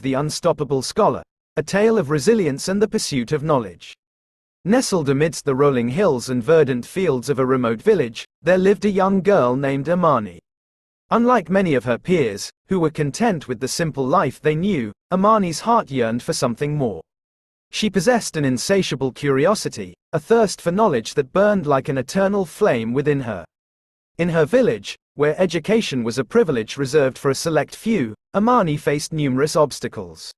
The Unstoppable Scholar, a tale of resilience and the pursuit of knowledge. Nestled amidst the rolling hills and verdant fields of a remote village, there lived a young girl named Amani. Unlike many of her peers, who were content with the simple life they knew, Amani's heart yearned for something more. She possessed an insatiable curiosity, a thirst for knowledge that burned like an eternal flame within her. In her village, where education was a privilege reserved for a select few, Amani faced numerous obstacles.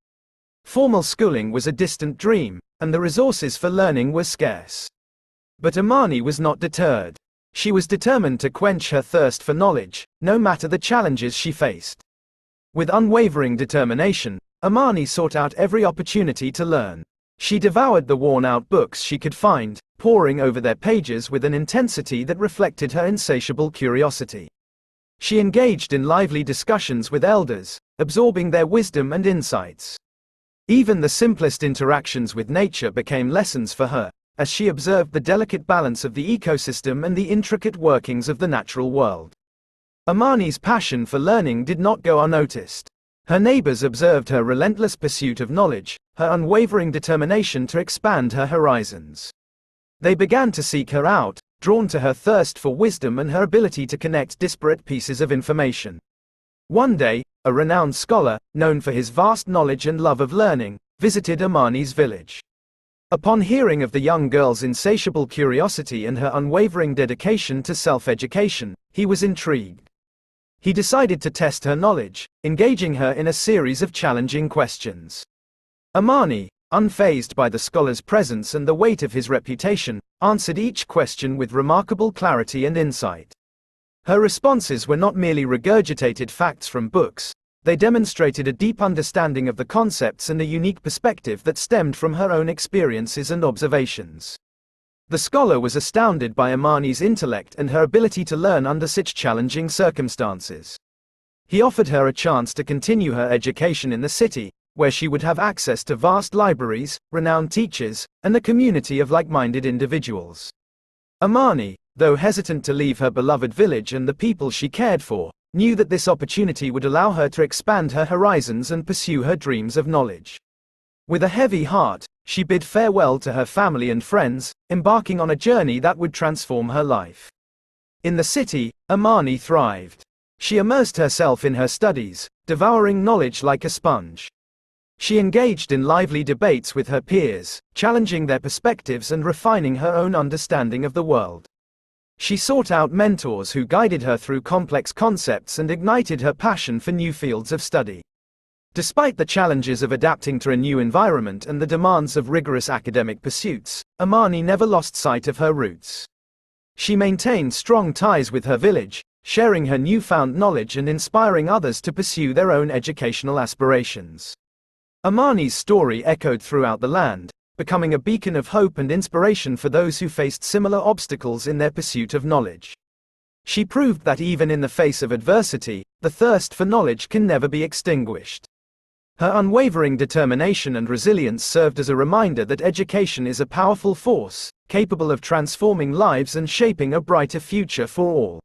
Formal schooling was a distant dream, and the resources for learning were scarce. But Amani was not deterred. She was determined to quench her thirst for knowledge, no matter the challenges she faced. With unwavering determination, Amani sought out every opportunity to learn. She devoured the worn-out books she could find, poring over their pages with an intensity that reflected her insatiable curiosity. She engaged in lively discussions with elders, absorbing their wisdom and insights. Even the simplest interactions with nature became lessons for her, as she observed the delicate balance of the ecosystem and the intricate workings of the natural world. Amani's passion for learning did not go unnoticed. Her neighbors observed her relentless pursuit of knowledge, her unwavering determination to expand her horizons. They began to seek her out, drawn to her thirst for wisdom and her ability to connect disparate pieces of information. One day, a renowned scholar, known for his vast knowledge and love of learning, visited Amani's village. Upon hearing of the young girl's insatiable curiosity and her unwavering dedication to self-education, he was intrigued. He decided to test her knowledge, engaging her in a series of challenging questions. Amani, unfazed by the scholar's presence and the weight of his reputation, answered each question with remarkable clarity and insight. Her responses were not merely regurgitated facts from books, they demonstrated a deep understanding of the concepts and a unique perspective that stemmed from her own experiences and observations. The scholar was astounded by Amani's intellect and her ability to learn under such challenging circumstances. He offered her a chance to continue her education in the city, where she would have access to vast libraries, renowned teachers, and a community of like-minded individuals. Amani, though hesitant to leave her beloved village and the people she cared for, knew that this opportunity would allow her to expand her horizons and pursue her dreams of knowledge. With a heavy heart, she bid farewell to her family and friends, embarking on a journey that would transform her life. In the city, Amani thrived. She immersed herself in her studies, devouring knowledge like a sponge. She engaged in lively debates with her peers, challenging their perspectives and refining her own understanding of the world. She sought out mentors who guided her through complex concepts and ignited her passion for new fields of study. Despite the challenges of adapting to a new environment and the demands of rigorous academic pursuits, Amani never lost sight of her roots. She maintained strong ties with her village, sharing her newfound knowledge and inspiring others to pursue their own educational aspirations. Amani's story echoed throughout the land, becoming a beacon of hope and inspiration for those who faced similar obstacles in their pursuit of knowledge. She proved that even in the face of adversity, the thirst for knowledge can never be extinguished. Her unwavering determination and resilience served as a reminder that education is a powerful force, capable of transforming lives and shaping a brighter future for all.